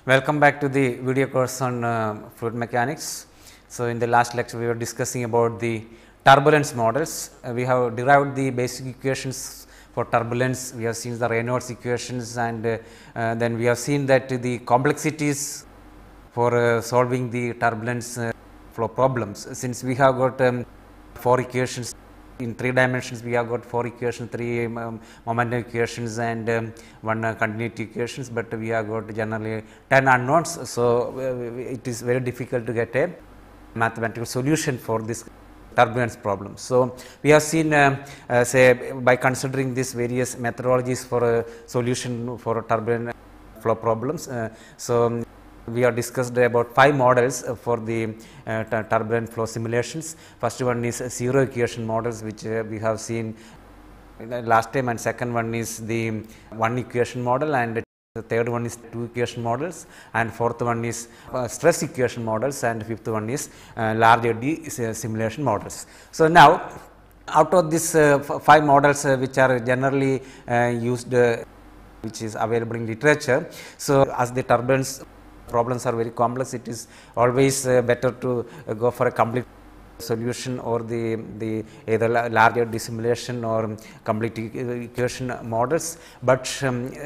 Welcome back to the video course on fluid mechanics. So, in the last lecture we were discussing about the turbulence models. We have derived the basic equations for turbulence. We have seen the Reynolds equations, and then we have seen that the complexities for solving the turbulence flow problems. Since we have got 4 equations in 3 dimensions, we have got 4 equations, 3 momentum equations and 1 continuity equations, but we have got generally 10 unknowns. So, it is very difficult to get a mathematical solution for this turbulence problem. So, we have seen say by considering these various methodologies for a solution for turbulent flow problems. We have discussed about 5 models for the turbulent flow simulations. First one is zero equation models, which we have seen last time, and second one is the one equation model, and the third one is 2 equation models, and fourth one is stress equation models, and fifth one is larger D simulation models. So, now out of these 5 models which are generally used, which is available in literature. So, as the turbulence problems are very complex, it is always better to go for a complete solution or the either larger dissimulation or complete equation models, but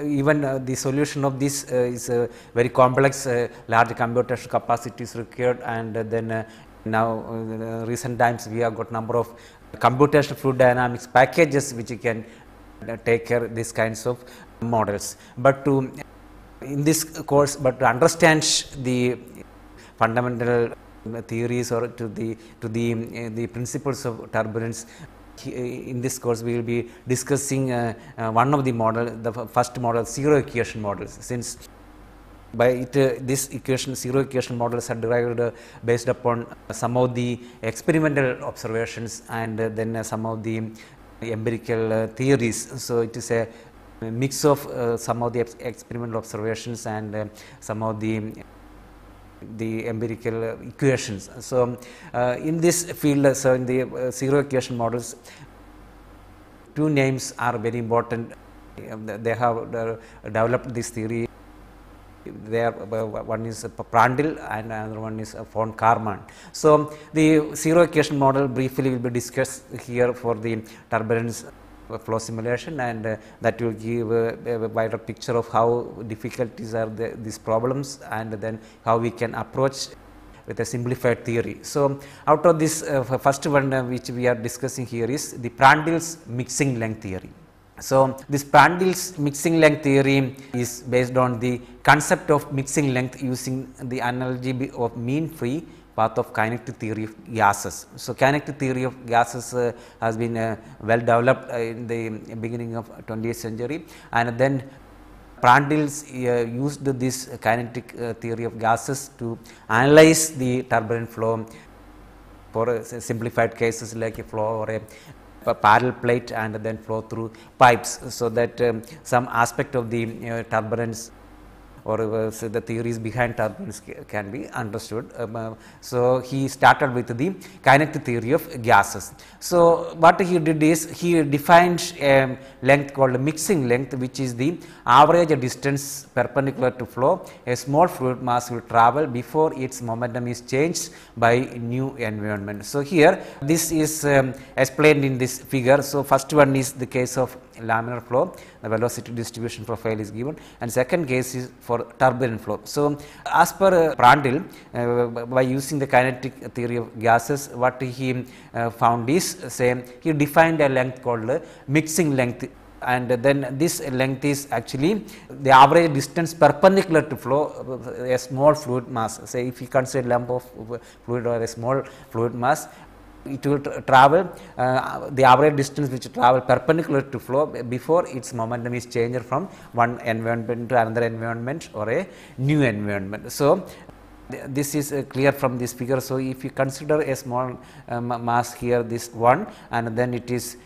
even the solution of this is very complex. Large computational capacity is required, and then now recent times we have got number of computational fluid dynamics packages which can take care of these kinds of models. But to in this course, but to understand the fundamental theories or to the principles of turbulence, in this course we will be discussing one of the model, the first model, zero equation models. Since by it this equation, zero equation models are derived based upon some of the experimental observations and then some of the empirical theories. So, it is a mix of some of the experimental observations and some of the empirical equations. So, in this field, so in the zero equation models, 2 names are very important. They have developed this theory. There, one is Prandtl and another one is von Karman. So, the zero equation model briefly will be discussed here for the turbulence flow simulation, and that will give a wider picture of how difficulties are these problems, and then how we can approach with a simplified theory. So, out of this first one which we are discussing here is the Prandtl's mixing length theory. So, this Prandtl's mixing length theory is based on the concept of mixing length using the analogy of mean free path of kinetic theory of gases. So, kinetic theory of gases has been well developed in the beginning of 20th century, and then Prandtl's used this kinetic theory of gases to analyze the turbulent flow for simplified cases like a flow or a parallel plate and then flow through pipes. So, that some aspect of the turbulence or the theories behind turbulence can be understood. So, he started with the kinetic theory of gases. So, what he did is he defined a length called mixing length, which is the average distance perpendicular to flow a small fluid mass will travel before its momentum is changed by new environment. So, here this is explained in this figure. So, first one is the case of laminar flow, the velocity distribution profile is given, and second case is for turbulent flow. So, as per Prandtl, by using the kinetic theory of gases, what he found is, say, he defined a length called mixing length, and then this length is actually the average distance perpendicular to flow a small fluid mass. Say, if you consider lump of fluid or a small fluid mass, it will travel the average distance which travel perpendicular to flow before its momentum is changed from one environment to another environment or a new environment. So, this is clear from this figure. So, if you consider a small mass here, this 1, and then it is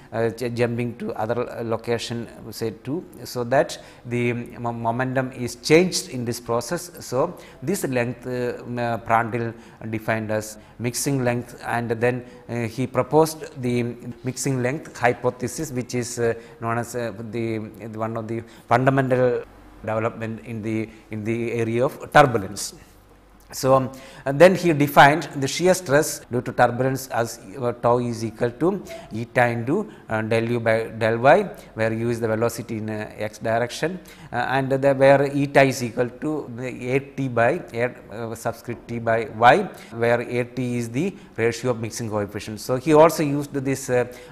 jumping to other location, say 2, so that the momentum is changed in this process. So, this length Prandtl defined as mixing length, and then he proposed the mixing length hypothesis, which is known as the one of the fundamental development in the area of turbulence. So, then he defined the shear stress due to turbulence as tau is equal to eta into del u by del y, where u is the velocity in x direction, and where eta is equal to a t by subscript t by y, where a t is the ratio of mixing coefficient. So, he also used this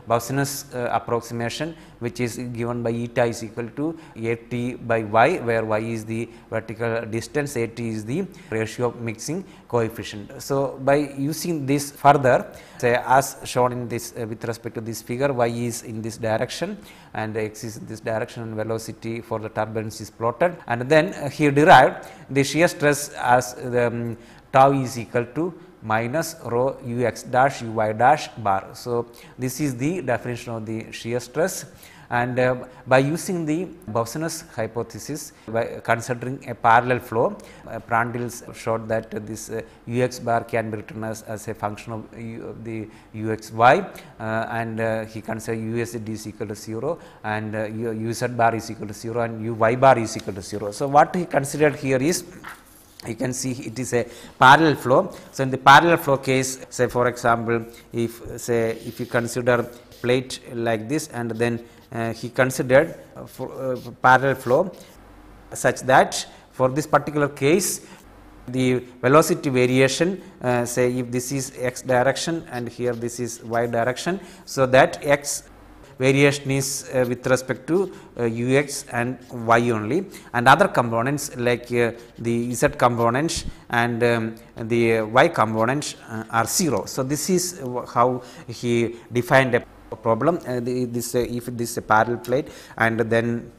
Boussinesq approximation, which is given by eta is equal to a t by y, where y is the vertical distance, a t is the ratio of mixing coefficient. So, by using this further, say as shown in this with respect to this figure, y is in this direction and x is in this direction, and velocity for the turbulence is plotted, and then he derived the shear stress as the tau is equal to minus rho u x dash u y dash bar. So, this is the definition of the shear stress, and by using the Boussinesq hypothesis, by considering a parallel flow, Prandtl showed that this u x bar can be written as a function of the u x y, and he considered u z d is equal to 0 and u z bar is equal to 0 and u y bar is equal to 0. So, what he considered here is, you can see it is a parallel flow. So, in the parallel flow case, say for example, if you consider plate like this, and then he considered parallel flow such that for this particular case the velocity variation, say if this is x direction and here this is y direction. So, that x variation is with respect to u x and y only, and other components like the z component and the y component are 0. So, this is how he defined a problem. If this is a parallel plate and then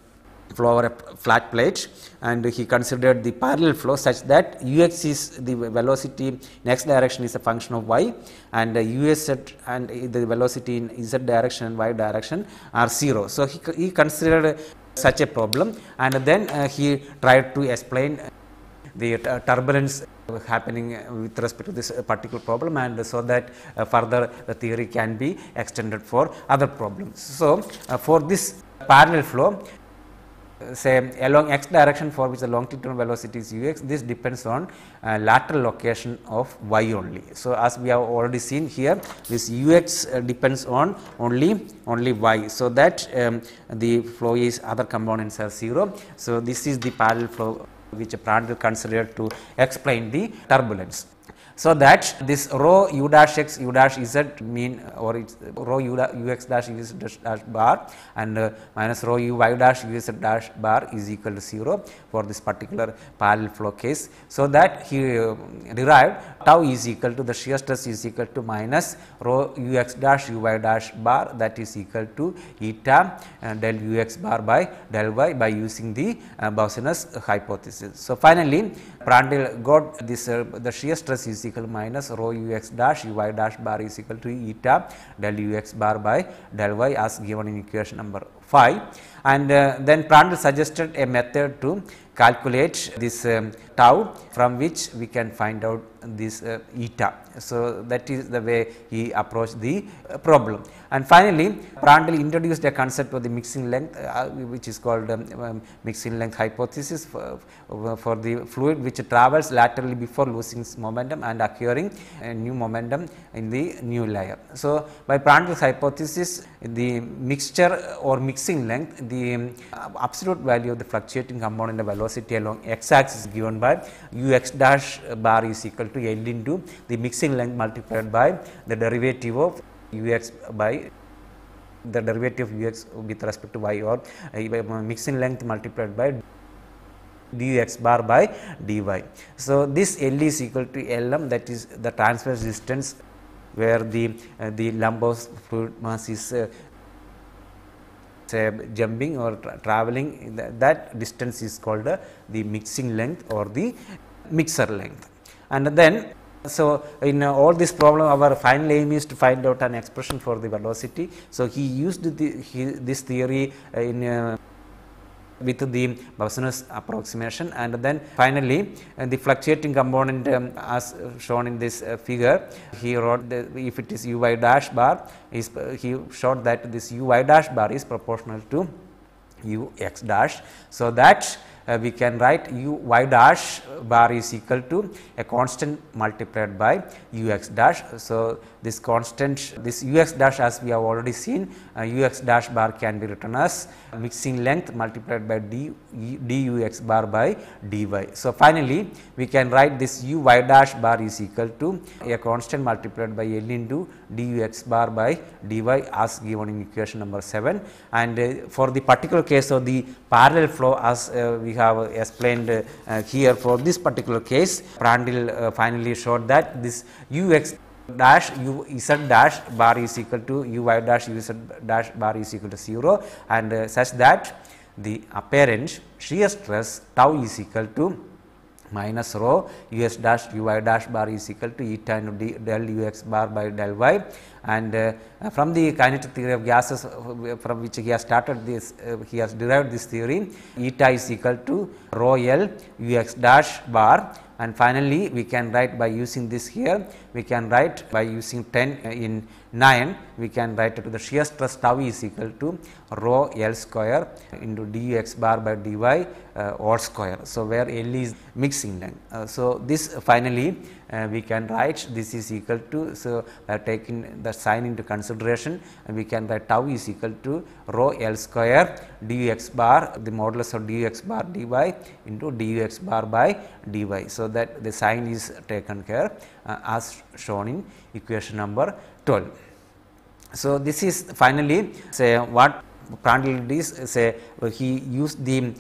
flow over a flat plate, and he considered the parallel flow such that u x is the velocity in x direction is a function of y, and u s and the velocity in z direction and y direction are 0. So, he considered such a problem, and then he tried to explain the turbulence happening with respect to this particular problem, and so that further the theory can be extended for other problems. So, for this parallel flow, say along x direction for which the longitudinal velocity is u x, this depends on lateral location of y only. So, as we have already seen here, this u x depends on only y. So, that the flow is other components are 0. So, this is the parallel flow which Prandtl considered to explain the turbulence. So, that this rho u dash x u dash z mean, or it's rho u x dash u z dash bar and minus rho u y dash u z dash bar is equal to 0 for this particular parallel flow case. So, that he derived tau is equal to the shear stress is equal to minus rho u x dash u y dash bar, that is equal to eta del u x bar by del y by using the Boussinesq hypothesis. So, finally, Prandtl got this the shear stress is equal to minus rho u x dash u y dash bar is equal to eta del u x bar by del y as given in equation number 5, and then Prandtl suggested a method to calculate this tau, from which we can find out this eta. So, that is the way he approached the problem. And finally, Prandtl introduced a concept of the mixing length, which is called mixing length hypothesis for the fluid which travels laterally before losing its momentum and acquiring a new momentum in the new layer. So, by Prandtl's hypothesis, the mixture or mixing length, the absolute value of the fluctuating component of velocity along x axis is given by u x dash bar is equal to L into the mixing length multiplied by the derivative of u x by the derivative of u x with respect to y, or mixing length multiplied by dx bar by dy. So, this L is equal to Lm, that is the transverse distance where the lump of fluid mass is jumping or traveling, that distance is called the mixing length or the mixer length. And then, so in all this problem, our final aim is to find out an expression for the velocity. So, he used this theory in with the Boussinesq approximation, and then finally the fluctuating component as shown in this figure, he wrote if it is u y dash bar is he showed that this u y dash bar is proportional to u x dash. So, that we can write u y dash bar is equal to a constant multiplied by u x dash. So, this constant, this u x dash, as we have already seen, u x dash bar can be written as mixing length multiplied by du x bar by dy. So, finally, we can write this u y dash bar is equal to a constant multiplied by L into du x bar by dy as given in equation number 7. And for the particular case of the parallel flow, as we have explained here, for this particular case, Prandtl finally showed that this u x dash u z dash bar is equal to u y dash u z dash bar is equal to 0, and such that the apparent shear stress tau is equal to minus rho u s dash u y dash bar is equal to eta into del u x bar by del y. And from the kinetic theory of gases, from which he has started this, he has derived this theory, eta is equal to rho L u x dash bar. And finally, we can write by using this here, we can write by using 10 in 9, we can write to the shear stress tau is equal to rho L square into du x bar by dy all square. So, where L is mixing length. So, this finally we can write this is equal to, so taking the sign into consideration, we can write tau is equal to rho L square du x bar, the modulus of du x bar dy into du x bar by dy. So, that the sign is taken care as shown in equation number 12. So, this is finally say what Prandtl did is say he used the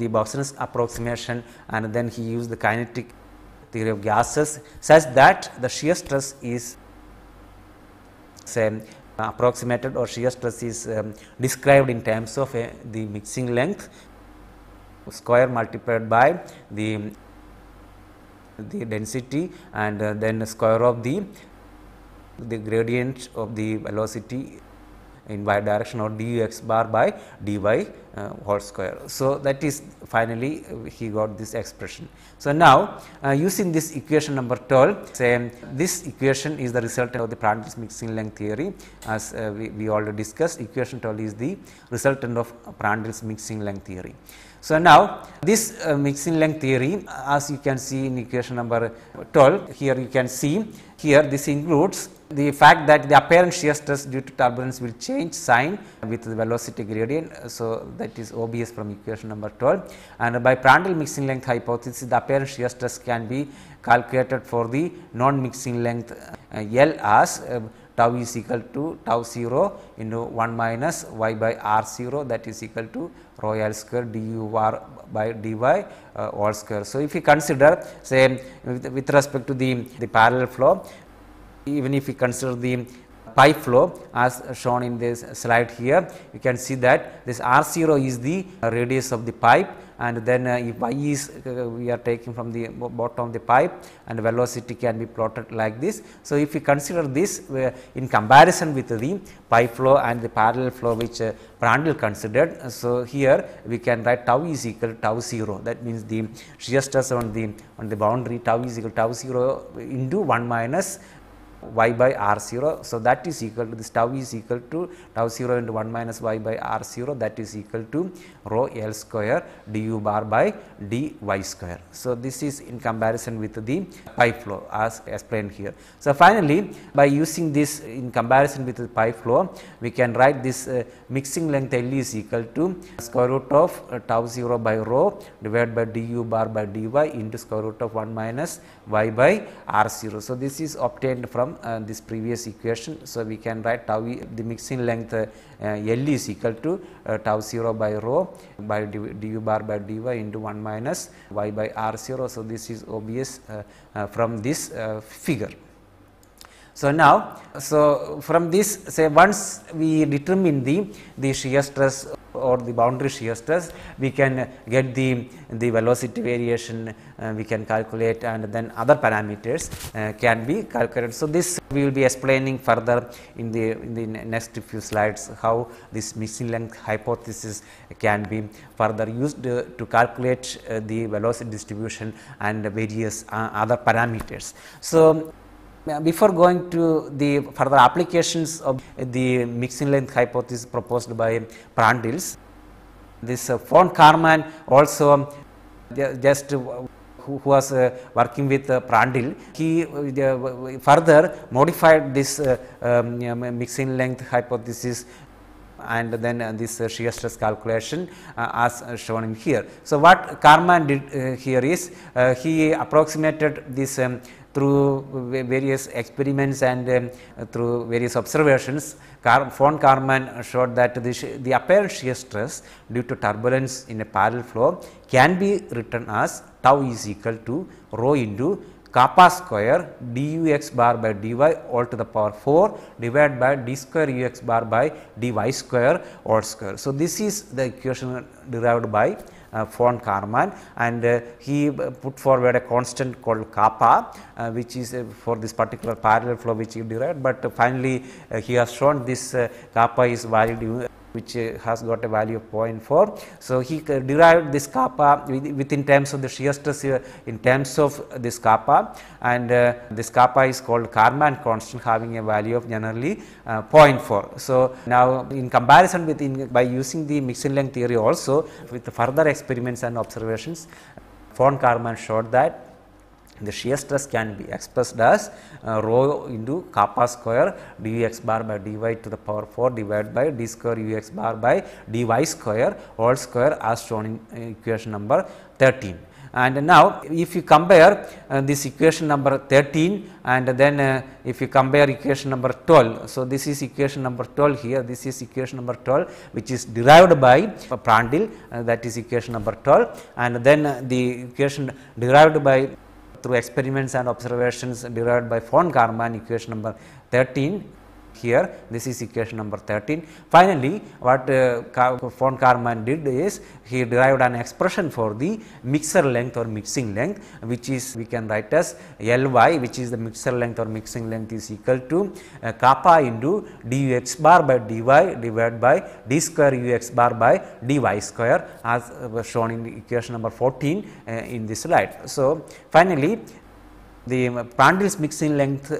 Boston's approximation, and then he used the kinetic theory of gases such that the shear stress is say approximated, or shear stress is described in terms of the mixing length square multiplied by the density, and then the square of the gradient of the velocity in y direction, or du x bar by dy whole square. So, that is finally he got this expression. So, now using this equation number 12, say this equation is the resultant of the Prandtl's mixing length theory, as we already discussed. Equation 12 is the resultant of Prandtl's mixing length theory. So, now this mixing length theory, as you can see in equation number 12, here you can see here this includes the fact that the apparent shear stress due to turbulence will change sign with the velocity gradient. So, that is obvious from equation number 12, and by Prandtl mixing length hypothesis, the apparent shear stress can be calculated for the non mixing length L as tau is equal to tau 0 into 1 minus y by r 0, that is equal to rho L square du r by dy all square. So, if you consider say with respect to the parallel flow, even if we consider the pipe flow as shown in this slide here, you can see that this r 0 is the radius of the pipe, and then if y is we are taking from the bottom of the pipe, and velocity can be plotted like this. So, if we consider this in comparison with the pipe flow and the parallel flow which Prandtl considered, so here we can write tau is equal to tau 0, that means the shear stress on the boundary tau is equal to tau 0 into 1 minus y by r 0. So, that is equal to this tau is equal to tau 0 into 1 minus y by r 0, that is equal to rho L square du bar by dy square. So, this is in comparison with the pipe flow as explained here. So, finally, by using this in comparison with the pipe flow, we can write this mixing length L is equal to square root of tau 0 by rho divided by du bar by dy into square root of 1 minus y by r 0. So, this is obtained from this previous equation. So, we can write tau the mixing length L is equal to tau 0 by rho by du bar by dy into 1 minus y by r 0. So, this is obvious from this figure. So, now, so from this, say once we determine the shear stress or the boundary shear stress, we can get the velocity variation we can calculate, and then other parameters can be calculated. So, this we will be explaining further in the next few slides, how this mixing length hypothesis can be further used to calculate the velocity distribution and various other parameters. So, before going to the further applications of the mixing length hypothesis proposed by Prandtl, this von Karman also just who was working with Prandtl, he further modified this mixing length hypothesis and then this shear stress calculation as shown in here. So, what Karman did here is he approximated this through various experiments and through various observations. Von Karman showed that the apparent shear stress due to turbulence in a parallel flow can be written as tau is equal to rho into kappa square du x bar by dy all to the power 4 divided by d square u x bar by dy square all square. So, this is the equation derived by von Karman, and he put forward a constant called kappa which is for this particular parallel flow which he derived, but finally he has shown this kappa is valid which has got a value of 0.4. So, he derived this kappa within terms of the shear stress in terms of this kappa, and this kappa is called Karman constant having a value of generally 0.4. So, now in comparison with by using the mixing length theory also with further experiments and observations, von Karman showed that the shear stress can be expressed as rho into kappa square du x bar by dy to the power 4 divided by d square u x bar by dy square all square as shown in equation number 13. And now, if you compare this equation number 13 and then if you compare equation number 12. So, this is equation number 12 here, this is equation number 12 which is derived by Prandtl, that is equation number 12, and then the equation derived by through experiments and observations derived by von Karman, equation number 13 here, this is equation number 13. Finally, what von Karman did is he derived an expression for the mixer length or mixing length, which is we can write as Ly, which is the mixer length or mixing length is equal to kappa into du x bar by dy divided by d square u x bar by dy square as shown in the equation number 14 in this slide. So, finally, the Prandtl's mixing length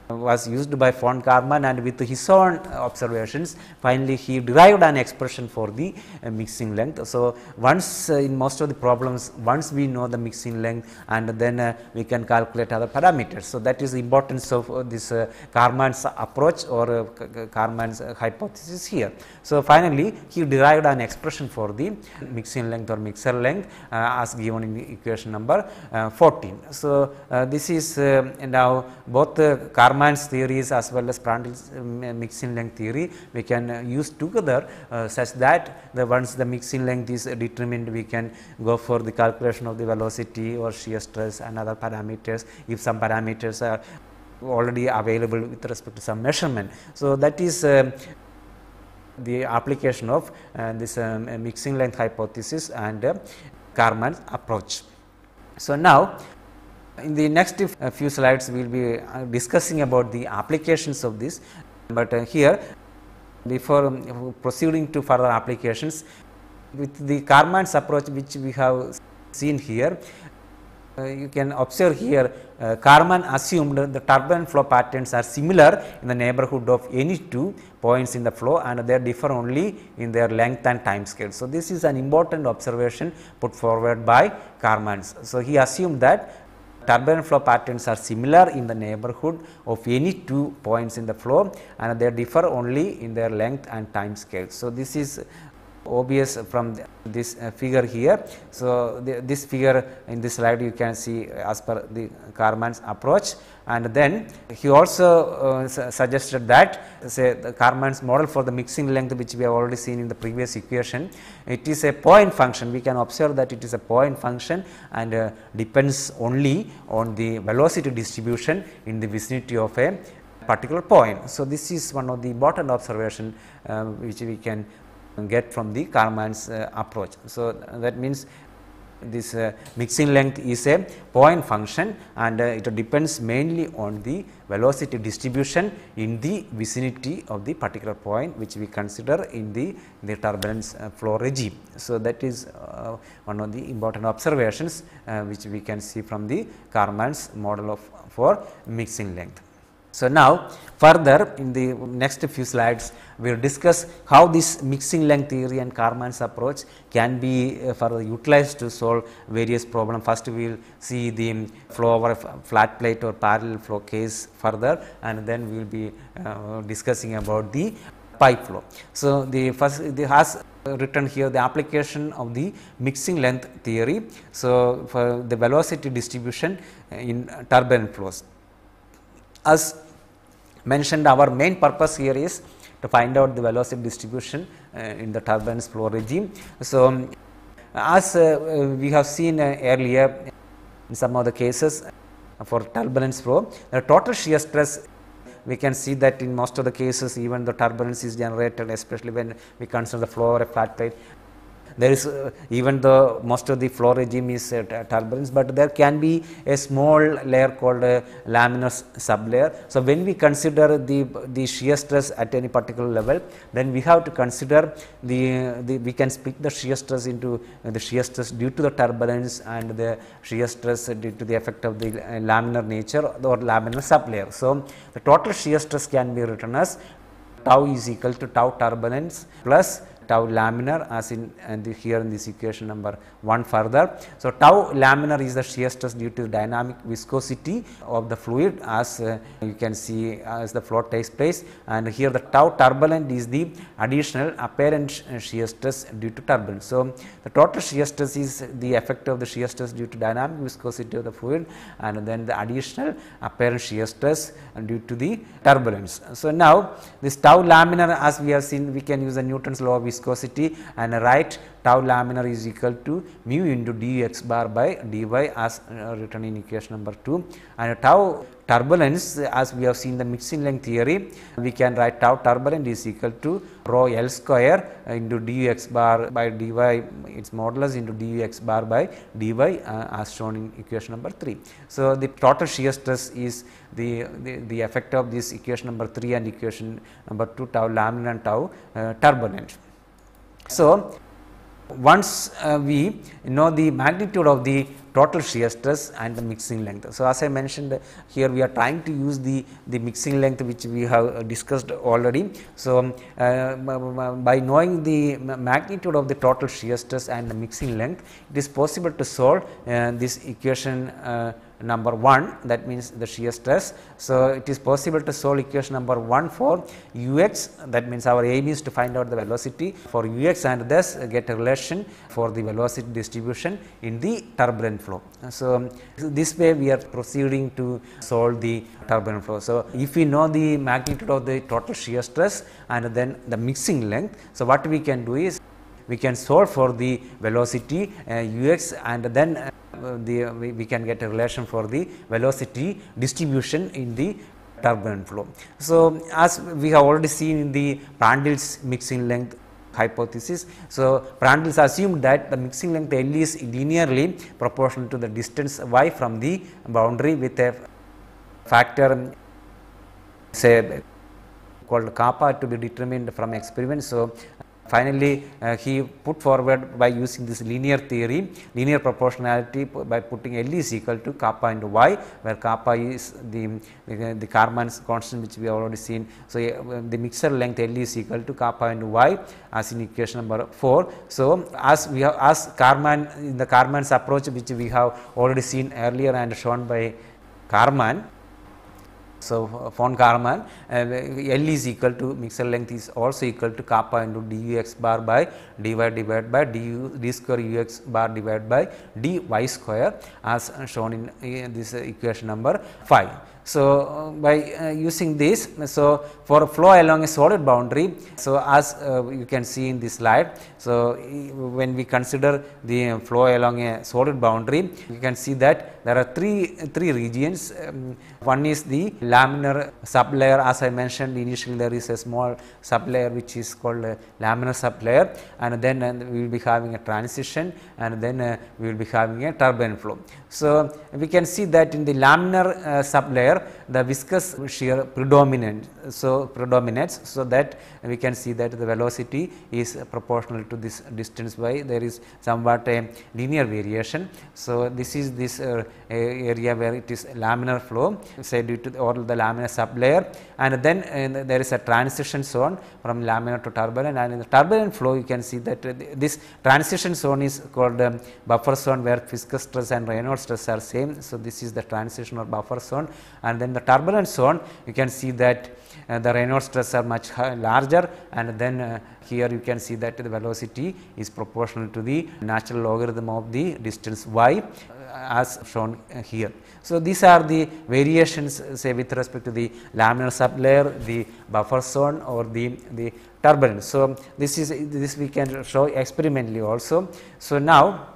was used by von Karman, and with his own observations finally he derived an expression for the mixing length. So, once in most of the problems once we know the mixing length and then we can calculate other parameters. So, that is the importance of this Karman's approach or Karman's hypothesis here. So, finally, he derived an expression for the mixing length or mixer length as given in the equation number 14. So, this is now both Karman's theories as well as Prandtl's mixing length theory we can use together such that once the mixing length is determined, we can go for the calculation of the velocity or shear stress and other parameters if some parameters are already available with respect to some measurement. So, that is the application of this mixing length hypothesis and Karman's approach. So, now in the next few slides we will be discussing about the applications of this, but here before proceeding to further applications, with the Karman's approach which we have seen here, you can observe here Karman assumed the turbulent flow patterns are similar in the neighborhood of any two points in the flow, and they differ only in their length and time scale. So, this is an important observation put forward by Karman. So, he assumed that turbulent flow patterns are similar in the neighborhood of any two points in the flow, and they differ only in their length and time scale. So, this is obvious from this figure here. So, this figure in this slide you can see as per the Karman's approach, and then he also suggested that say the Karman's model for the mixing length which we have already seen in the previous equation, it is a point function. We can observe that it is a point function and depends only on the velocity distribution in the vicinity of a particular point. So, this is one of the important observation which we can get from the Karman's approach. So, that means this mixing length is a point function and it depends mainly on the velocity distribution in the vicinity of the particular point which we consider in the turbulence flow regime. So, that is one of the important observations which we can see from the Karman's model for mixing length. So, now further in the next few slides we will discuss how this mixing length theory and Karman's approach can be further utilized to solve various problems. First we will see the flow over a flat plate or parallel flow case further, and then we will be discussing about the pipe flow. So, the first has written here the application of the mixing length theory. So, for the velocity distribution in turbulent flows. As mentioned, our main purpose here is to find out the velocity distribution in the turbulence flow regime. So, as we have seen earlier in some of the cases for turbulence flow, the total shear stress, we can see that in most of the cases even the turbulence is generated, especially when we consider the flow over a flat plate. There is even though most of the flow regime is turbulence, but there can be a small layer called a laminar sublayer. So, when we consider the shear stress at any particular level, then we have to consider we can split the shear stress into the shear stress due to the turbulence and the shear stress due to the effect of the laminar nature or laminar sublayer. So, the total shear stress can be written as tau is equal to tau turbulence plus tau laminar, as in here in this equation number 1 further. So, tau laminar is the shear stress due to the dynamic viscosity of the fluid, as you can see as the flow takes place, and here the tau turbulent is the additional apparent shear stress due to turbulence. So, the total shear stress is the effect of the shear stress due to dynamic viscosity of the fluid, and then the additional apparent shear stress due to the turbulence. So, now this tau laminar, as we have seen, we can use the Newton's law of viscosity and write tau laminar is equal to mu into du x bar by dy as written in equation number 2, and tau turbulence, as we have seen the mixing length theory, we can write tau turbulent is equal to rho L square into du x bar by dy, its modulus into du x bar by dy as shown in equation number 3. So, the total shear stress is the effect of this equation number 3 and equation number 2, tau laminar and tau turbulent. So, once we know the magnitude of the total shear stress and the mixing length. So, as I mentioned here, we are trying to use the mixing length which we have discussed already. So, by knowing the magnitude of the total shear stress and the mixing length, it is possible to solve this equation number 1, that means the shear stress. So, it is possible to solve equation number 1 for ux, that means our aim is to find out the velocity for ux and thus get a relation for the velocity distribution in the turbulent flow. So, this way we are proceeding to solve the turbulent flow. So, if we know the magnitude of the total shear stress and then the mixing length, so what we can do is we can solve for the velocity ux, and then we can get a relation for the velocity distribution in the turbulent flow. So, as we have already seen in the Prandtl's mixing length hypothesis. So, Prandtl assumed that the mixing length L is linearly proportional to the distance y from the boundary with a factor say called kappa to be determined from experiment. So, finally, he put forward by using this linear theory, linear proportionality, by putting L is equal to kappa into y, where kappa is the Karman's constant which we have already seen. So, the mixture length L is equal to kappa into y as in equation number 4. So, as we have Karman in the Karman's approach which we have already seen earlier and shown by Karman. So, von Karman, L is equal to mixture length is also equal to kappa into du x bar by dy divided by d square ux bar divided by dy square as shown in this equation number 5. So, by using this, so for flow along a solid boundary, so as you can see in this slide, so when we consider the flow along a solid boundary, you can see that there are three regions. One is the laminar sublayer, as I mentioned initially, there is a small sublayer which is called a laminar sublayer, and then we will be having a transition, and then we will be having a turbulent flow. So, we can see that in the laminar sublayer, where the viscous shear predominates, so that we can see that the velocity is proportional to this distance by there is somewhat a linear variation. So, this is this area where it is laminar flow, say due to or the laminar sublayer, and then there is a transition zone from laminar to turbulent, and in the turbulent flow you can see that this transition zone is called buffer zone, where viscous stress and Reynolds stress are same. So, this is the transition or buffer zone, and then the turbulent zone you can see that the Reynolds stress are much larger, and then here you can see that the velocity is proportional to the natural logarithm of the distance y as shown here. So, these are the variations say with respect to the laminar sublayer, the buffer zone or the turbulence. So, this we can show experimentally also. So, now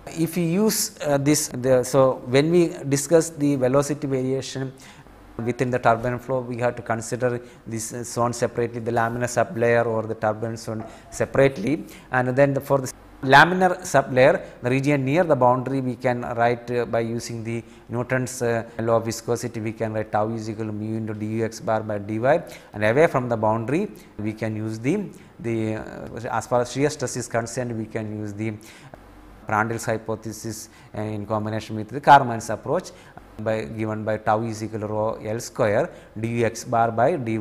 if you use so when we discuss the velocity variation within the turbulent flow, we have to consider this zone separately, the laminar sublayer or the turbulent zone separately, and then for the laminar sublayer, the region near the boundary, we can write by using the Newton's law of viscosity, we can write tau is equal to mu into dux bar by dy, and away from the boundary we can use the as far as shear stress is concerned, we can use the Prandtl's hypothesis in combination with the Karman's approach given by tau is equal to rho L square dux bar by dy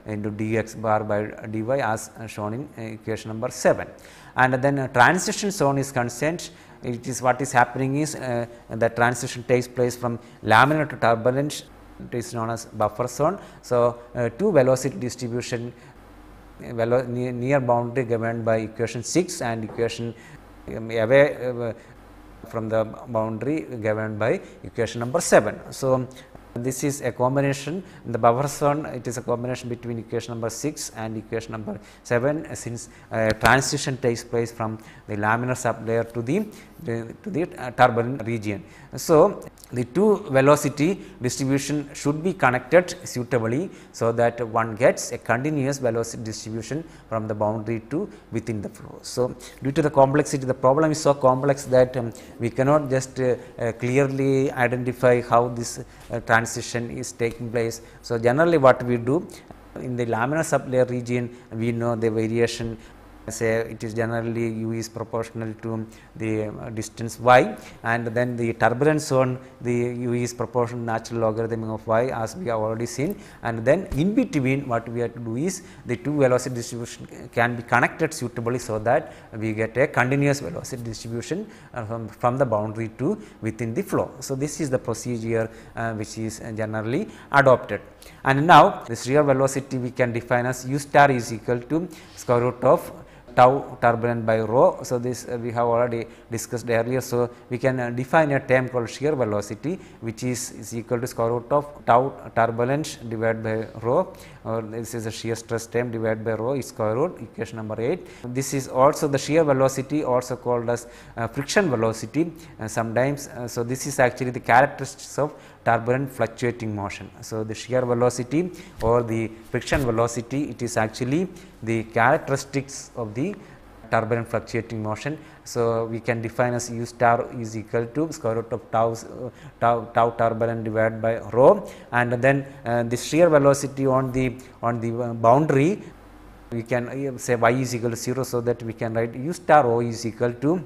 into dx bar by dy as shown in equation number 7. And then transition zone is concerned, it is what is happening is the transition takes place from laminar to turbulent, it is known as buffer zone. So, two velocity distribution near boundary governed by equation 6 and equation away from the boundary governed by equation number 7. So, this is a combination in the buffer zone, it is a combination between equation number 6 and equation number 7, since transition takes place from the laminar sublayer to the turbulent region. So, the two velocity distribution should be connected suitably, so that one gets a continuous velocity distribution from the boundary to within the flow. So, due to the complexity, the problem is so complex that we cannot just clearly identify how this transition is taking place. So, generally what we do in the laminar sublayer region, we know the variation, say it is generally u is proportional to the distance y, and then the turbulent zone, the u is proportional to natural logarithm of y as we have already seen, and then in between what we have to do is the two velocity distribution can be connected suitably, so that we get a continuous velocity distribution from the boundary to within the flow. So, this is the procedure which is generally adopted. And now, the shear velocity we can define as u star is equal to square root of tau turbulent by rho. So, this we have already discussed earlier. So, we can define a term called shear velocity, which is equal to square root of tau turbulent divided by rho, or this is a shear stress term divided by rho is square root, equation number 8. This is also the shear velocity, also called as friction velocity sometimes. So, this is actually the characteristics of turbulent fluctuating motion. So, the shear velocity or the friction velocity, it is actually the characteristics of the turbulent fluctuating motion. So, we can define as u star is equal to square root of tau turbulent divided by rho, and then the shear velocity on the boundary, we can say y is equal to 0. So, that we can write u star O is equal to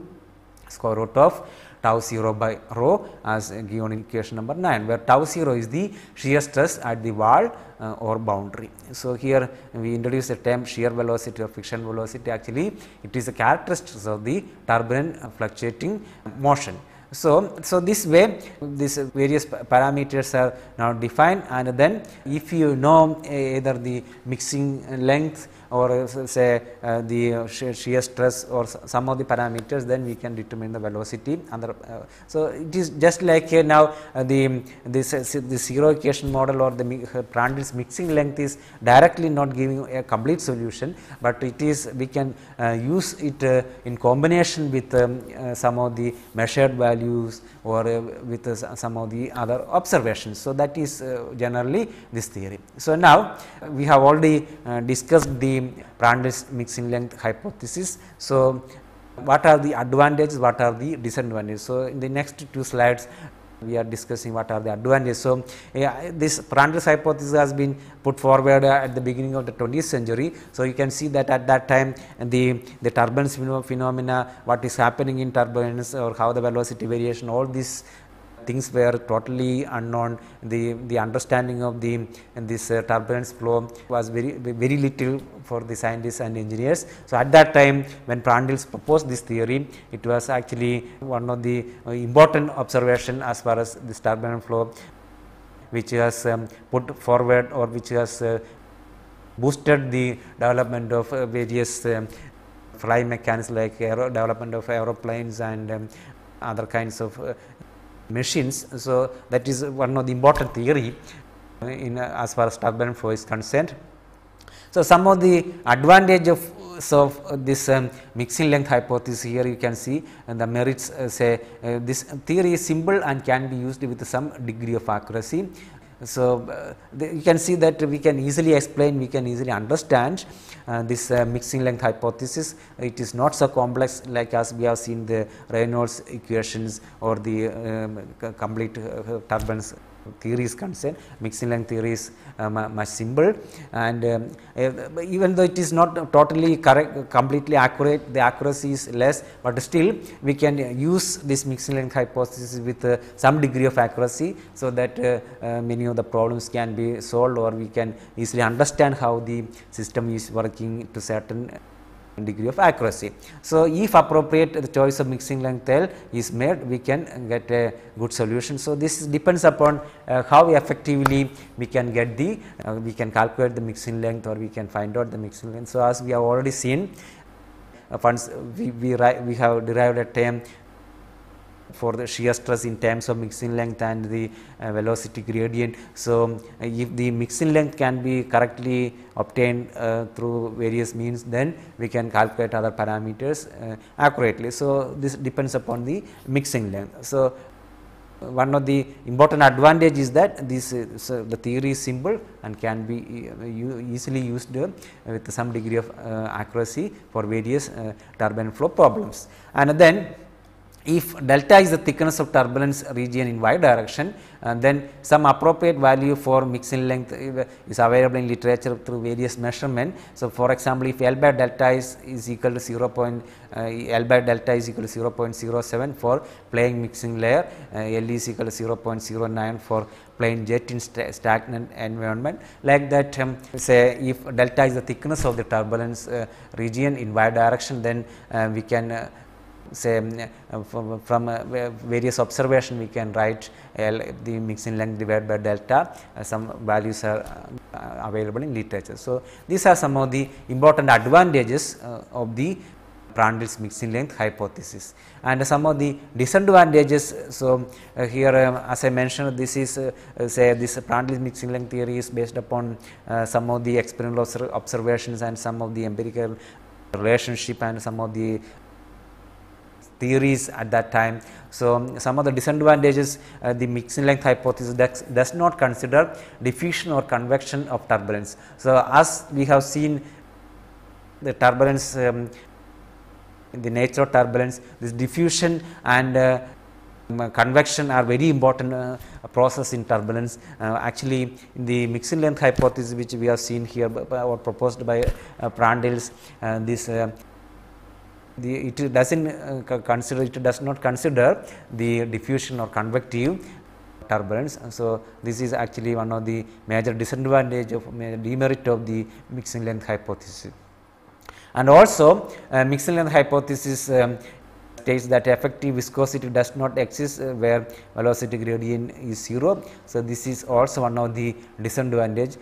square root of tau 0 by rho as given in equation number 9, where tau 0 is the shear stress at the wall or boundary. So, here we introduce the term shear velocity or friction velocity, actually it is a characteristics of the turbulent fluctuating motion. So, this way these various parameters are now defined, and then if you know either the mixing length or say the shear stress or some of the parameters, then we can determine the velocity. So, it is just like now the zero equation model or the Prandtl's mixing length is directly not giving a complete solution, but it is we can use it in combination with some of the measured values or with some of the other observations. So, that is generally this theory. So, now we have already discussed the Prandtl's mixing length hypothesis. So, what are the advantages, what are the disadvantages? So, in the next two slides we are discussing what are the advantages. So, this Prandtl's hypothesis has been put forward at the beginning of the 20th century. So, you can see that at that time the turbulence phenomena, what is happening in turbulence or how the velocity variation, all these things were totally unknown. The understanding of this turbulence flow was very little for the scientists and engineers. So, at that time when Prandtl proposed this theory, it was actually one of the important observation as far as this turbulent flow, which has put forward or which has boosted the development of various flying mechanisms like development of aeroplanes and other kinds of machines. So, that is one of the important theory in as far as turbulent flow is concerned. So, some of the advantage of this mixing length hypothesis, here you can see and the merits say this theory is simple and can be used with some degree of accuracy. So, you can see that we can easily explain, we can easily understand this mixing length hypothesis. It is not so complex like as we have seen the Reynolds equations or the complete turbulence theory is concerned. Mixing length theory is much simple, and even though it is not totally correct, completely accurate, the accuracy is less, but still we can use this mixing length hypothesis with some degree of accuracy, so that many of the problems can be solved, or we can easily understand how the system is working to certain degree of accuracy. So, if appropriate the choice of mixing length L is made, we can get a good solution. So, this depends upon how effectively we can get the we can calculate the mixing length, or we can find out the mixing length. So, as we have already seen, once we have derived a term for the shear stress in terms of mixing length and the velocity gradient. So, if the mixing length can be correctly obtained through various means, then we can calculate other parameters accurately. So, this depends upon the mixing length. So, one of the important advantage is that this the theory is simple and can be easily used with some degree of accuracy for various turbulent flow problems. And then if delta is the thickness of turbulence region in y direction, then some appropriate value for mixing length is available in literature through various measurement. So, for example, if L by delta is equal to 0.07 for plain mixing layer, L is equal to 0.09 for plain jet in stagnant environment, like that. Say if delta is the thickness of the turbulence region in y direction, then we can say from various observation we can write the mixing length divided by delta. Some values are available in literature. So, these are some of the important advantages of the Prandtl's mixing length hypothesis, and some of the disadvantages. So, here as I mentioned, this is say this Prandtl's mixing length theory is based upon some of the experimental observations and some of the empirical relationship and some of the theories at that time. So, some of the disadvantages, the mixing length hypothesis does not consider diffusion or convection of turbulence. So, as we have seen the turbulence, the nature of turbulence, this diffusion and convection are very important process in turbulence. Actually, in the mixing length hypothesis which we have seen here or proposed by Prandtl's, this it does not consider the diffusion or convective turbulence. So, this is actually one of the major disadvantage of demerit of the mixing length hypothesis. And also mixing length hypothesis states that effective viscosity does not exist where velocity gradient is 0. So, this is also one of the disadvantage.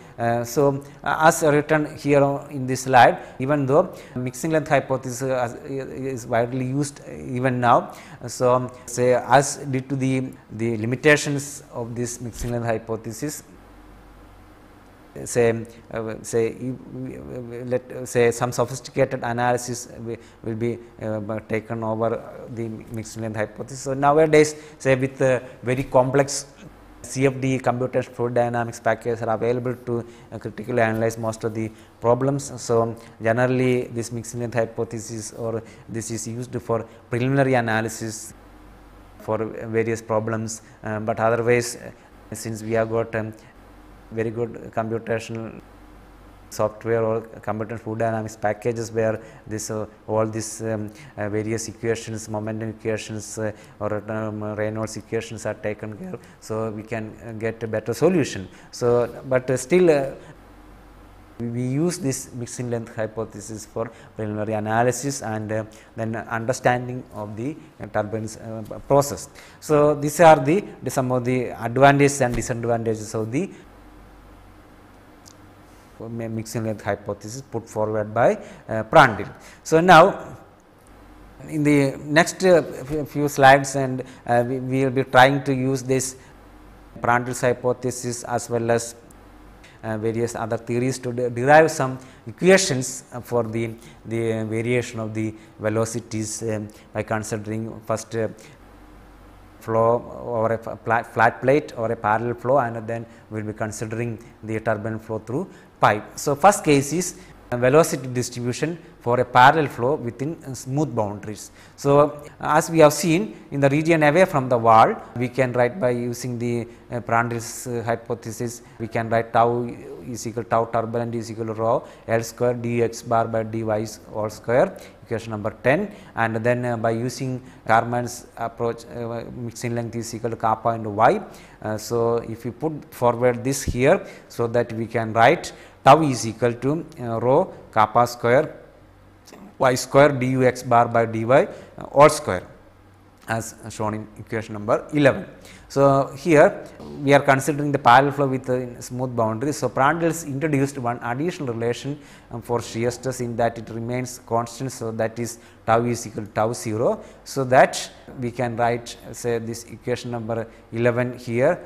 So, as written here in this slide, even though mixing length hypothesis is widely used even now. So, say as due to the limitations of this mixing length hypothesis, say let say some sophisticated analysis will be taken over the mixing length hypothesis. So, nowadays say with very complex CFD computational fluid dynamics packages are available to critically analyze most of the problems. So, generally this mixing length hypothesis or this is used for preliminary analysis for various problems, but otherwise since we have got very good computational software or computer fluid dynamics packages where this all these various equations, momentum equations or Reynolds equations are taken care, so we can get a better solution. So, but still we use this mixing length hypothesis for preliminary analysis and then understanding of the turbines process. So, these are the some of the advantages and disadvantages of the mixing length hypothesis put forward by Prandtl. So, now in the next few slides, and we will be trying to use this Prandtl's hypothesis as well as various other theories to derive some equations for the variation of the velocities by considering first flow over a flat plate or a parallel flow, and then we will be considering the turbine flow through pipe. So, first case is velocity distribution for a parallel flow within smooth boundaries. So, as we have seen in the region away from the wall, we can write by using the Prandtl's hypothesis, we can write tau is equal to tau turbulent is equal to rho L square dx bar by dy all square, equation number 10, and then by using Karman's approach, mixing length is equal to kappa into y. So, if you put forward this here, so that we can write tau is equal to rho kappa square y square du x bar by dy all square as shown in equation number 11. So, here we are considering the parallel flow with smooth boundaries. So, Prandtl introduced one additional relation for shear stress in that it remains constant. So, that is tau is equal to tau 0. So, that we can write say this equation number 11 here,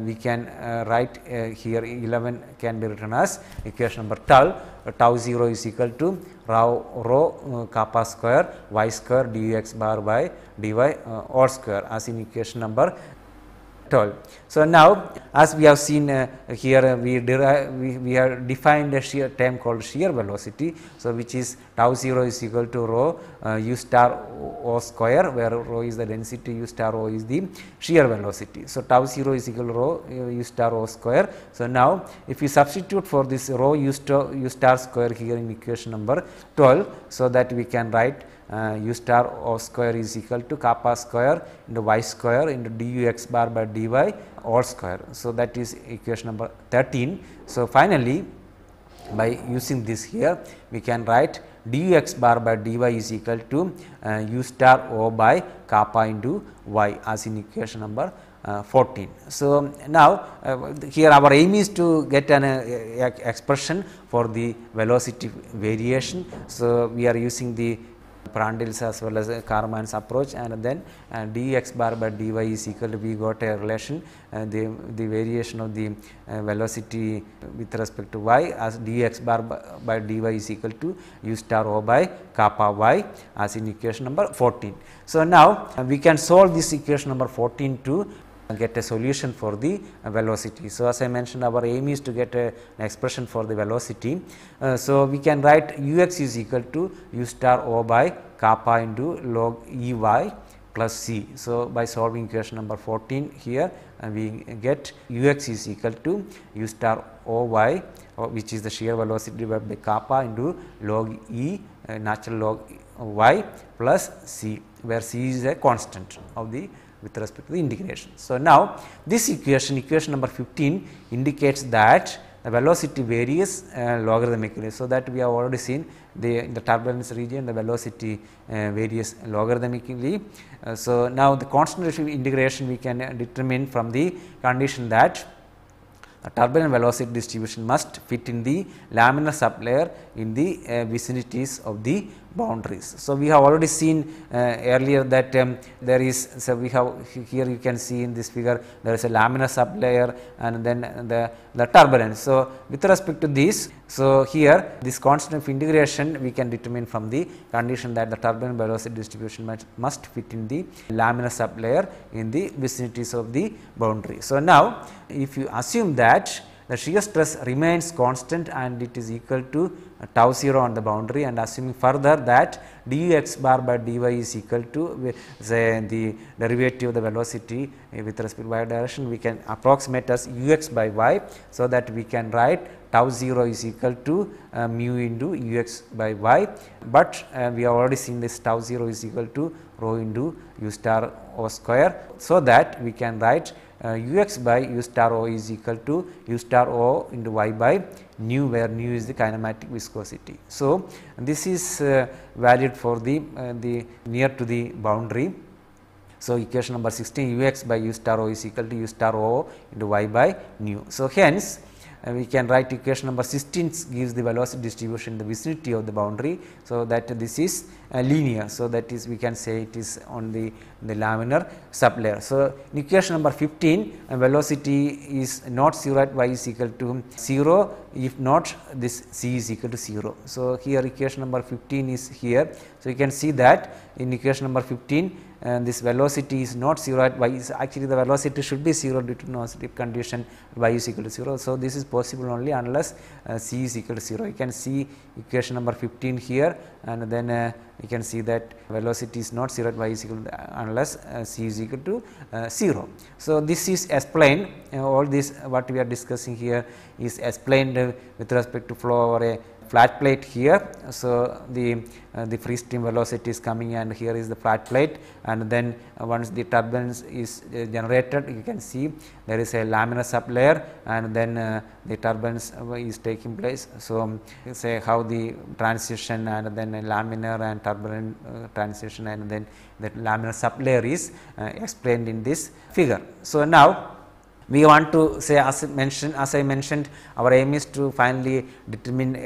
we can write here 11 can be written as equation number 12, tau 0 is equal to rho kappa square y square dx bar by dy all square as in equation number 12. So, now as we have seen here we have defined a shear term called shear velocity. So, which is tau 0 is equal to rho u star o square, where rho is the density, u star o is the shear velocity. So, tau 0 is equal to rho u star o square. So, now if we substitute for this rho u star square here in equation number 12, so that we can write u star o square is equal to kappa square into y square into du x bar by dy all square. So, that is equation number 13. So, finally, by using this here we can write du x bar by dy is equal to u star o by kappa into y as in equation number 14. So, now here our aim is to get an expression for the velocity variation. So, we are using the Prandtl's as well as Karman's approach, and then dx bar by dy is equal to, we got a relation the variation of the velocity with respect to y as dx bar by dy is equal to u star o by kappa y as in equation number 14. So, now we can solve this equation number 14 to get a solution for the velocity. So, as I mentioned, our aim is to get an expression for the velocity. So, we can write u x is equal to u star o by kappa into log E y plus c. So, by solving equation number 14 here we get u x is equal to u star o y, which is the shear velocity divided by kappa into log E natural log y plus c, where c is a constant of the with respect to the integration. So, now this equation number 15 indicates that the velocity varies logarithmically. So, that we have already seen in the turbulence region the velocity varies logarithmically. So, now the constant integration we can determine from the condition that the turbulent velocity distribution must fit in the laminar sublayer in the vicinities of the boundaries. So, we have already seen earlier that there is, so we have here you can see in this figure there is a laminar sublayer and then the turbulence. So, with respect to this, so here this constant of integration we can determine from the condition that the turbulent velocity distribution must fit in the laminar sublayer in the vicinities of the boundary. So, now if you assume that the shear stress remains constant and it is equal to tau 0 on the boundary, and assuming further that dux bar by dy is equal to say the derivative of the velocity with respect to y direction, we can approximate as ux by y. So, that we can write tau 0 is equal to mu into ux by y, but we have already seen this tau 0 is equal to rho into u star o square. So, that we can write ux by u star o is equal to u star o into y by nu, where nu is the kinematic viscosity. So, this is valid for the near to the boundary. So, equation number 16, ux by u star o is equal to u star o into y by nu. So, hence we can write equation number 16 gives the velocity distribution in the vicinity of the boundary. So, that this is linear. So, that is we can say it is on the laminar sublayer. So, in equation number 15 velocity is not 0 at y is equal to 0, if not this c is equal to 0. So, here equation number 15 is here. So, you can see that in equation number 15 this velocity is not 0 at y, is actually the velocity should be 0 due to no-slip condition y is equal to 0. So, this is possible only unless c is equal to 0. You can see equation number 15 here, and then you can see that velocity is not 0 at y is equal to unless c is equal to 0. So, this is explained, all this what we are discussing here is explained with respect to flow over a flat plate here. So, the free stream velocity is coming, and here is the flat plate, and then once the turbulence is generated, you can see there is a laminar sublayer, and then the turbulence is taking place. So, say how the transition and then a laminar and turbulent transition, and then the laminar sublayer is explained in this figure. So, now we want to say, as I mentioned, our aim is to finally determine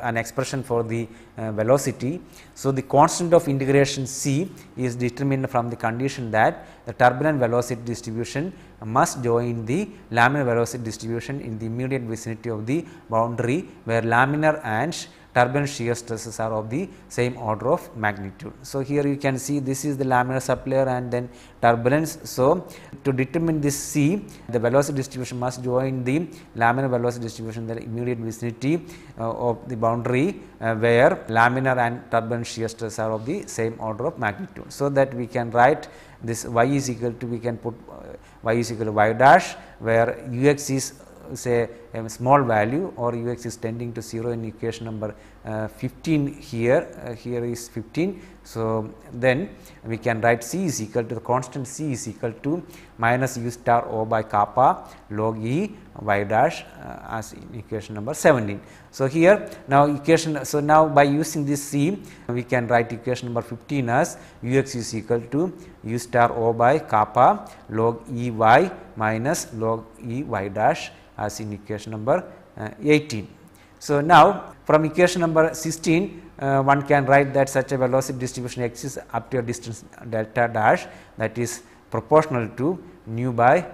an expression for the velocity. So, the constant of integration c is determined from the condition that the turbulent velocity distribution must join the laminar velocity distribution in the immediate vicinity of the boundary, where laminar and turbulent shear stresses are of the same order of magnitude. So, here you can see this is the laminar sublayer and then turbulence. So, to determine this c, the velocity distribution must join the laminar velocity distribution in the immediate vicinity of the boundary, where laminar and turbulent shear stress are of the same order of magnitude. So, that we can write this y is equal to, we can put y is equal to y dash, where ux is say a small value, or ux is tending to 0 in equation number 15 here, here is 15. So, then we can write c is equal to, the constant c is equal to minus u star o by kappa log e y dash as in equation number 17. So, here now equation, so now by using this c, we can write equation number 15 as ux is equal to u star o by kappa log e y minus log e y dash as in equation number 18. So, now from equation number 16 one can write that such a velocity distribution exists up to a distance delta dash, that is proportional to nu by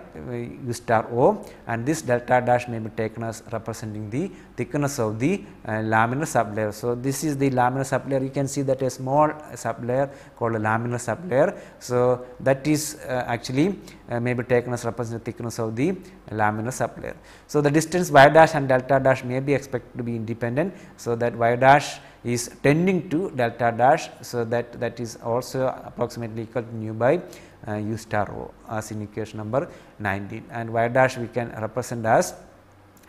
u star o, and this delta dash may be taken as representing the thickness of the laminar sublayer. So, this is the laminar sublayer. You can see that a small sublayer called a laminar sublayer. So, that is actually may be taken as representing the thickness of the laminar sublayer. So, the distance y dash and delta dash may be expected to be independent. So, that y dash is tending to delta dash. So, that is also approximately equal to nu by u star o as in equation number 19, and y dash we can represent as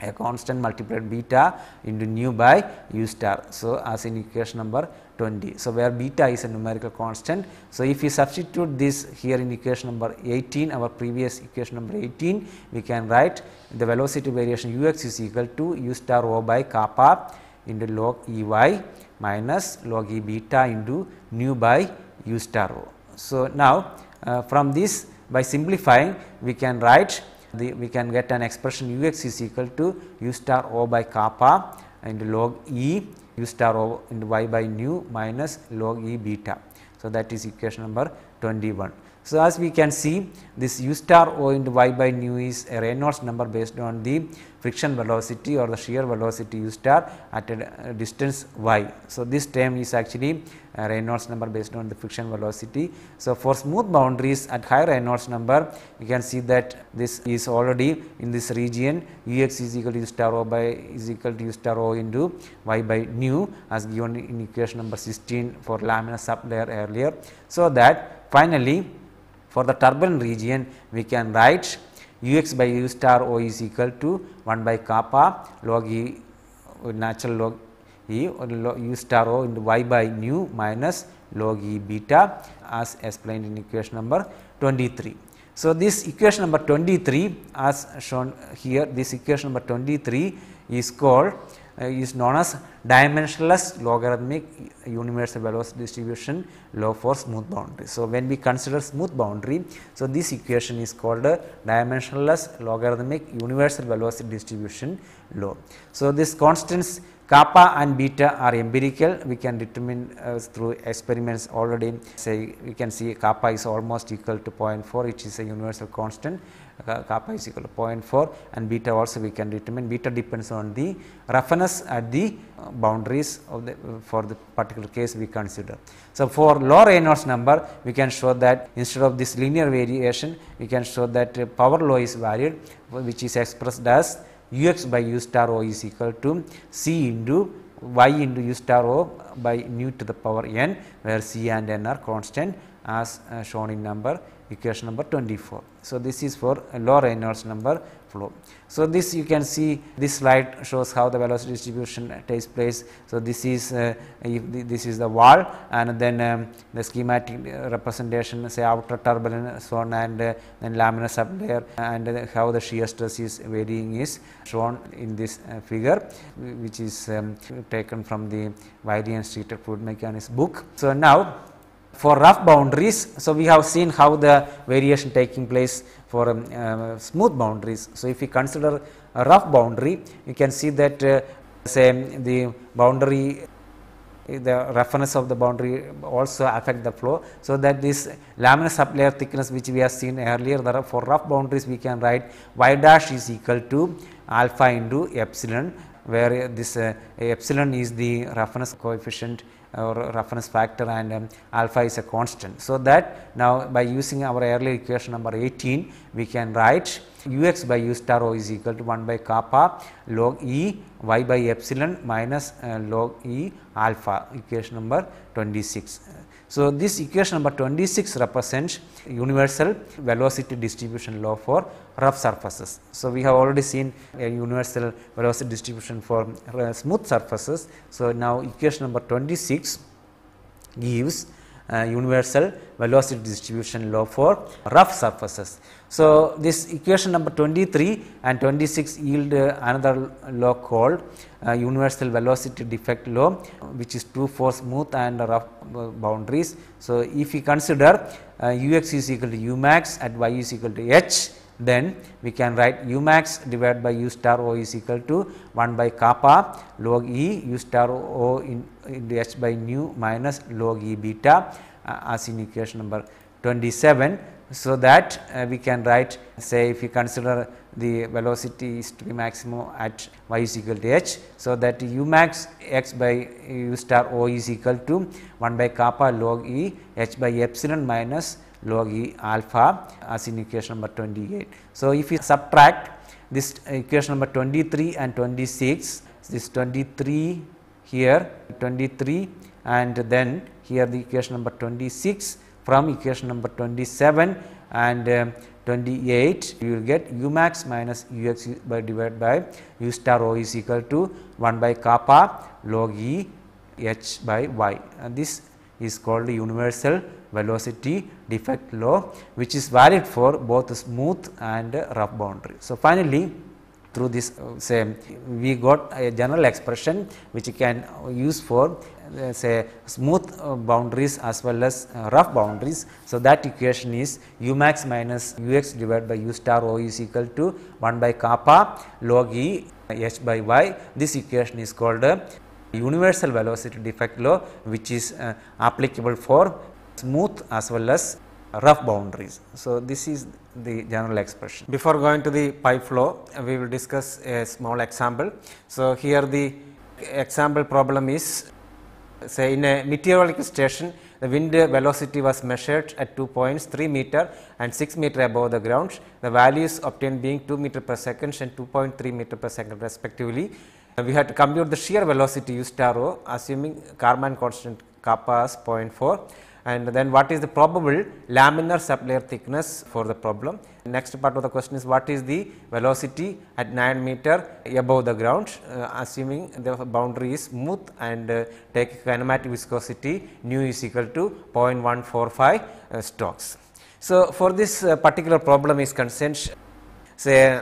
a constant multiplied beta into nu by u star. So, as in equation number 20. So, where beta is a numerical constant. So, if we substitute this here in equation number 18, our previous equation number 18, we can write the velocity variation ux is equal to u star o by kappa into log e y minus log e beta into nu by u star o. So, now from this, by simplifying, we can write we can get an expression ux is equal to u star o by kappa into log e u star o into y by nu minus log e beta. So, that is equation number 21. So, as we can see, this u star o into y by nu is a Reynolds number based on the friction velocity or the shear velocity u star at a distance y. So, this term is actually Reynolds number based on the friction velocity. So, for smooth boundaries at high Reynolds number, you can see that this is already in this region ux is equal to u star o by is equal to u star o into y by nu as given in equation number 16 for laminar sublayer earlier. So, that finally, for the turbulent region we can write ux by u star o is equal to 1 by kappa log e natural log e or u star o into y by nu minus log e beta as explained in equation number 23. So, this equation number 23 as shown here, this equation number 23 is called is known as dimensionless logarithmic universal velocity distribution law for smooth boundary. So, when we consider smooth boundary, so this equation is called a dimensionless logarithmic universal velocity distribution law. So, these constants kappa and beta are empirical, we can determine through experiments already. Say we can see kappa is almost equal to 0.4, which is a universal constant, kappa is equal to 0.4, and beta also we can determine. Beta depends on the roughness at the boundaries of the for the particular case we consider. So, for low Reynolds number, we can show that instead of this linear variation, we can show that power law is valid, which is expressed as ux by u star o is equal to c into y into u star o by nu to the power n, where c and n are constant as shown in number equation number 24. So, this is for a low Reynolds number flow. So, this you can see this slide shows how the velocity distribution takes place. So, this is this is the wall, and then the schematic representation say outer turbulent zone and then laminar sublayer, and how the shear stress is varying is shown in this figure, which is taken from the Wiley and Streeter fluid mechanics book. So, now for rough boundaries, so we have seen how the variation taking place for smooth boundaries. So, if we consider a rough boundary, you can see that say the boundary, the roughness of the boundary also affect the flow. So, that this laminar sublayer thickness which we have seen earlier, for rough boundaries we can write y dash is equal to alpha into epsilon, where this epsilon is the roughness coefficient or roughness factor, and alpha is a constant. So, that now by using our earlier equation number 18, we can write ux by u star o is equal to 1 by kappa log e y by epsilon minus log e alpha, equation number 26. So, this equation number 26 represents universal velocity distribution law for rough surfaces. So, we have already seen a universal velocity distribution for smooth surfaces. So, now equation number 26 gives universal velocity distribution law for rough surfaces. So, this equation number 23 and 26 yield another law called universal velocity defect law, which is true for smooth and rough boundaries. So, if we consider ux is equal to u max at y is equal to h, then we can write u max divided by u star o is equal to 1 by kappa log e u star o into h by nu minus log e beta as in equation number 27. So, that we can write, say if we consider the velocity is to be maximum at y is equal to h. So, that u max x by u star o is equal to 1 by kappa log e h by epsilon minus log e alpha as in equation number 28. So, if we subtract this equation number 23 and 26, this 23 here 23 and then here the equation number 26 from equation number 27 and 28, you will get u max minus ux by divided by u star o is equal to 1 by kappa log e h by y, and this is called the universal velocity defect law, which is valid for both smooth and rough boundary. So, finally, through this say we got a general expression which you can use for say smooth boundaries as well as rough boundaries. So, that equation is u max minus ux divided by u star o is equal to 1 by kappa log e h by y. This equation is called a universal velocity defect law, which is applicable for smooth as well as rough boundaries. So, this is the general expression. Before going to the pipe flow, we will discuss a small example. So, here the example problem is, say in a meteorological station, the wind velocity was measured at 2 points 3 meter and 6 meter above the ground. The values obtained being 2 meter per second and 2.3 meter per second respectively. We had to compute the shear velocity U star O, assuming Karman constant kappa as 0.4, and then what is the probable laminar sublayer thickness for the problem. Next part of the question is what is the velocity at 9 meter above the ground, assuming the boundary is smooth, and take kinematic viscosity nu is equal to 0.145 stokes. So, for this particular problem is concerned, say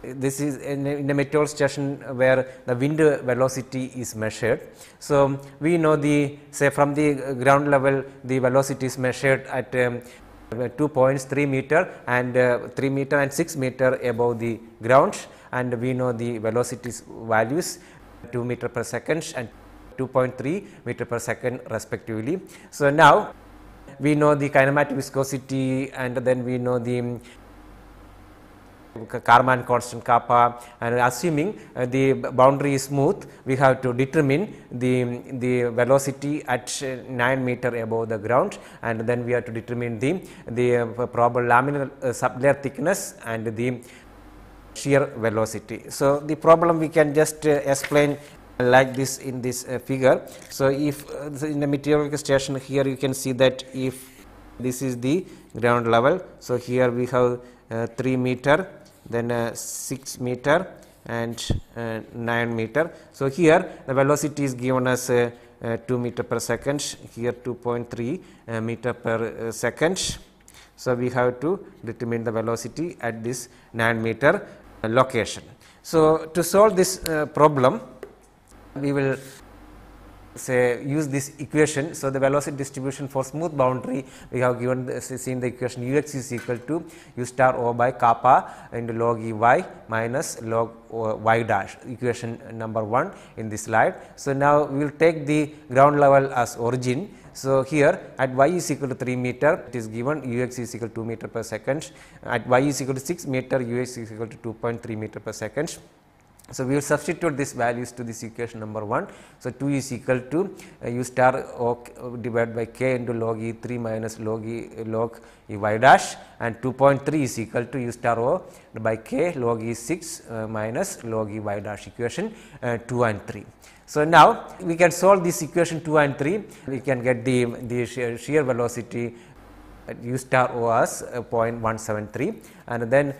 this is in a meteor station where the wind velocity is measured. So, we know the, say from the ground level the velocity is measured at 2 points 3 meter and 3 meter and 6 meter above the ground, and we know the velocities values 2 meter per second and 2.3 meter per second respectively. So, now we know the kinematic viscosity, and then we know the Karman constant kappa, and assuming the boundary is smooth, we have to determine the velocity at 9 meter above the ground, and then we have to determine the probable laminar sublayer thickness and the shear velocity. So, the problem we can just explain like this in this figure. So, if in the meteorological station, here you can see that if this is the ground level. So, here we have 3 meter, then 6 meter and 9 meter. So, here the velocity is given as 2 meter per second, here 2.3 meter per second. So, we have to determine the velocity at this 9 meter location. So, to solve this problem, we will say use this equation. So, the velocity distribution for smooth boundary, we have given seen the equation U x is equal to U star O by kappa into log E y minus log y dash, equation number 1 in this slide. So, now we will take the ground level as origin. So, here at y is equal to 3 meter, it is given U x is equal to 2 meter per second, at y is equal to 6 meter, U x is equal to 2.3 meter per second. So, we will substitute these values to this equation number 1. So, 2 is equal to U star O divided by k into log E 3 minus log E y dash, and 2.3 is equal to U star O by k log E 6 minus log E y dash, equation 2 and 3. So, now we can solve this equation 2 and 3, we can get the shear velocity at U star O as 0.173, and then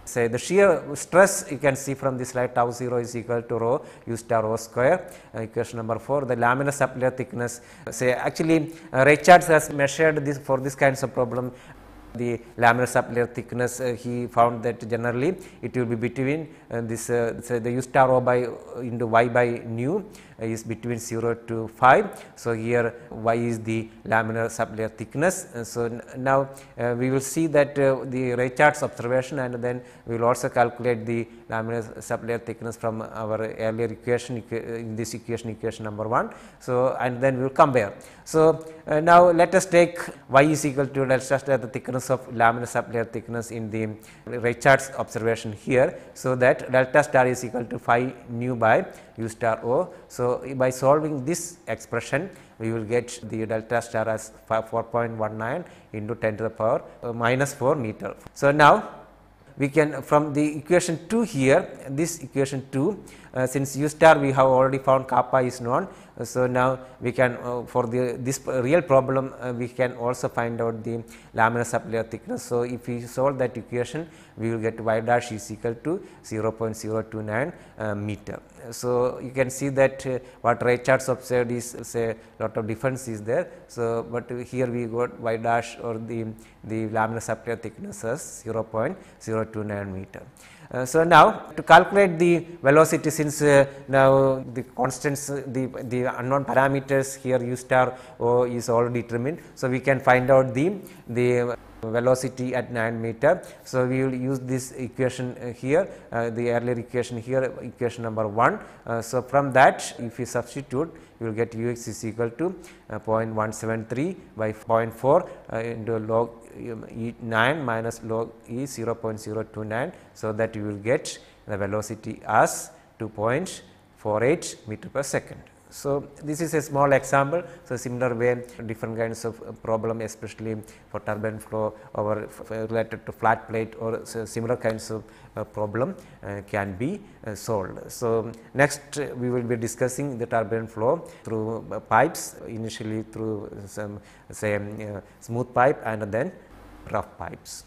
say the shear stress, you can see from this slide, tau 0 is equal to rho U star O square, equation number 4. The laminar sublayer thickness, say actually Richards has measured this for this kinds of problem, the laminar sublayer thickness, he found that generally it will be between this say the U star O by into y by nu is between 0 to 5. So, here y is the laminar sublayer thickness. So, now we will see that the Richards observation, and then we will also calculate the laminar sublayer thickness from our earlier equation in this equation number 1. So, and then we will compare. So, now let us take y is equal to, let us just the thickness of laminar sublayer thickness in the Richards observation here. So, that delta star is equal to phi nu by U star O. So, by solving this expression, we will get the delta star as 4.19 into 10 to the power minus 4 meter. So, now we can from the equation 2 here, this equation 2, since U star we have already found kappa is known. So, now we can for this real problem we can also find out the laminar sublayer thickness. So, if we solve that equation, we will get y dash is equal to 0.029 meter. So, you can see that what Richards observed is say lot of difference is there. So, but here we got y dash or the laminar sublayer thickness as 0.029 meter. So, now to calculate the velocity, since now the constants, the unknown parameters here U star O is already determined. So, we can find out the velocity at 9 meter. So, we will use this equation here, the earlier equation here, equation number 1. So, from that if you substitute, you will get Ux is equal to 0.173 by 0.4 into log E 9 minus log E 0.029. So, that you will get the velocity as 2.48 meter per second. So, this is a small example. So, similar way different kinds of problem, especially for turbulent flow or related to flat plate or similar kinds of problem can be solved. So, next we will be discussing the turbulent flow through pipes, initially through some say smooth pipe and then rough pipes.